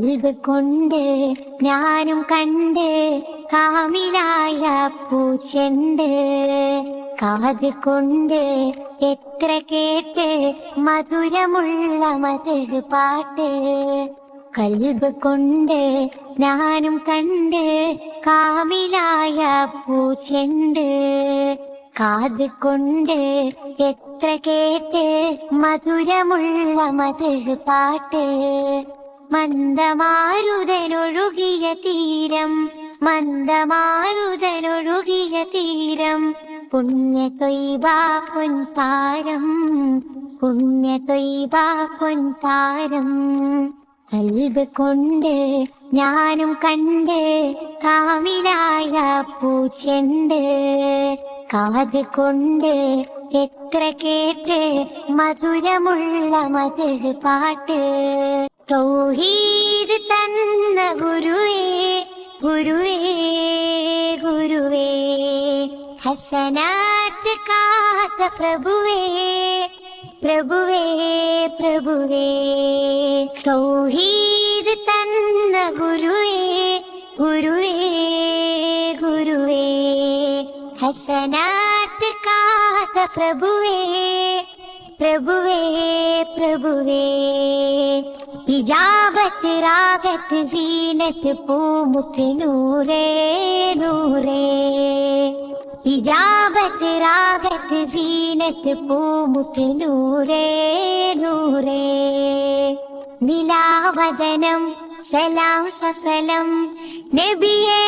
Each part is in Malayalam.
കൽബ് കൊണ്ട് ഞാനും കണ്ട് കാമിലായ പൂച്ചെണ്ട്. കാത് കൊണ്ട് എത്ര കേട്ട് മധുരമുള്ള മധുര പാട്ട്. കൽബ് കൊണ്ട് ഞാനും കണ്ട് കാമിലായ പൂച്ചെണ്ട്. കാത് കൊണ്ട് എത്ര കേട്ട് മധുരമുള്ള മധുര പാട്ട്. മന്ദമാരുതനൊഴുകിയ തീരം, മന്ദമാരുതനൊഴുകിയ തീരം. പുണ്യ ത്വയ്ബ പൊൻതാരം, പുണ്യ ത്വയ്ബ പൊൻതാരം. കൽബ് കൊണ്ട് ഞാനും കണ്ട് കാമിലായ പൂച്ചെണ്ട്. കാത് കൊണ്ട് എത്ര കേട്ട് മധുരമുള്ള മധുര പാട്ട്. തൗഹീദ് തന്ന ഗുരുവേ, ഗുരുവേ, ഗുരുവേ. ഹസനാത്ത് കാത്ത പ്രഭുവേ, പ്രഭുവേ, പ്രഭുവേ. തൗഹീദ് തന്ന ഗുരുവേ, ഗുരുവേ, ഗുരുവേ. ഹസനാത്ത് കാത്ത പ്രഭുവേ, പ്രഭുവേ, പ്രഭുവേ. ഇജാബത്ത് രാഗത്ത് സീനത്ത് പൂമുത്ത് നൂറേ, നൂറേ. ഇജാബത്ത് രാഗത്ത് സീനത്ത് പൂമുത്ത് നൂറേ, നൂറേ. നിലാവദനം സലാം സഫലം നബിയേ,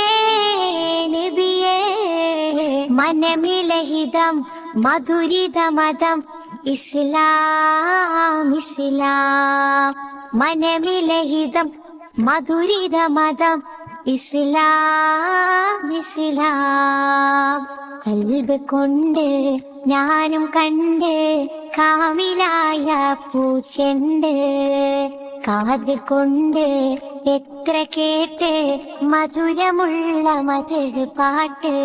നബിയേ. മനമിലഹിതം മധുരിത മതം ഇസ്ലാം, ഇസ്ലാം. മനമിലഹിതം മധുരിത മതം ഇസ്ലാം, ഇസ്ലാം. കൽബ് കൊണ്ട് ഞാനും കണ്ട് കാമിലായ പൂച്ചെണ്ട്. കാത് കൊണ്ട് എത്ര കേട്ട് മധുരമുള്ള മധുര പാട്ട്.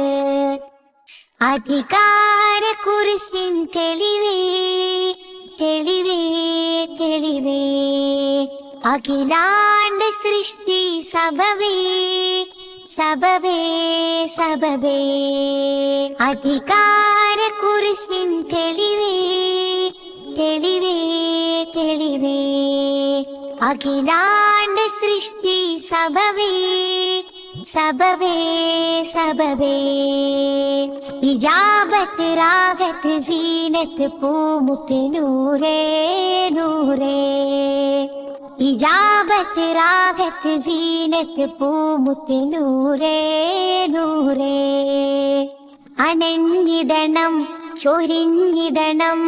അധികാര കുരിശിൻ തെളിവേ, തെളിവേ, തെളിവേ. അഖിലാണ്ട സൃഷ്ടി സബവേ, സബവേ, സബവേ. അധികാര കുരിശിൻ തെളിവേ, തെളിവേ, തെളിവേ. അഖിലാണ്ട സൃഷ്ടി സബവേ, സബവേ, സബവേ. ഇജാബത്ത് രാഗത്ത് സീനത്ത് പൂമുത്ത് നൂറേ, നൂറേ. ഇജാബത്ത് രാഗത്ത് സീനത്ത് പൂമുത്ത് നൂറേ, നൂറേ. അണഞ്ഞിടണം ചൊരിഞ്ഞിടണം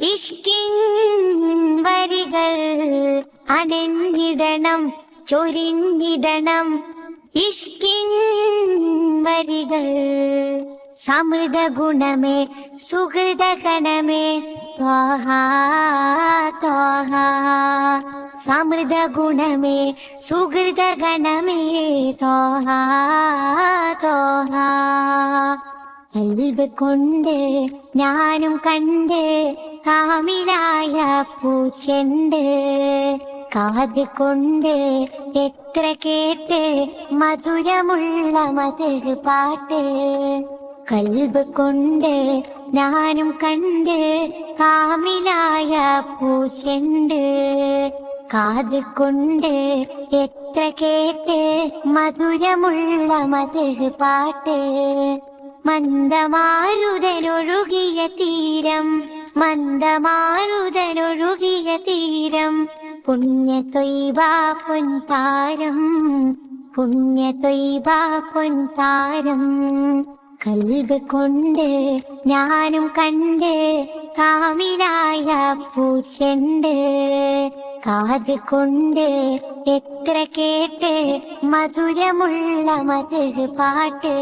ഇഷ്കിൻ വരികൾ. അണഞ്ഞിടണം ചൊരിഞ്ഞിടണം ഇഷ്കിൻ വരികൾ. സമൃദ്ധ ഗുണമേ സുഹൃത ഗണമേ ത്വാഹ, ത്വാഹ. സമൃദ്ധ ഗുണമേ സുഹൃത ഗണമേ ത്വാഹ, ത്വാഹ. കൽബ് കൊണ്ട് ഞാനും കണ്ട് കാമിലായ പൂച്ചെണ്ട്. കാത് കൊണ്ട് എത്ര കേട്ട് മധുരമുള്ള മധുര പാട്ട്. കൽബ് കൊണ്ട് ഞാനും കണ്ട് കാമിലായ പൂച്ചെണ്ട്. കാത് കൊണ്ട് എത്ര കേട്ട് മധുരമുള്ള മധുര പാട്ട്. മന്ദമാരുതനൊഴുകിയ തീരം, മന്ദമാരുതനൊഴുകിയ തീരം. പുണ്യ ത്വയ്ബ പൊൻതാരം, പുണ്യ ത്വയ്ബ പൊൻതാരം. കൽബ് കൊണ്ട് ഞാനും കണ്ട് കാമിലായ പൂച്ചെണ്ട്. കാത് കൊണ്ട് എത്ര കേട്ട് മധുരമുള്ള മധുര പാട്ട്.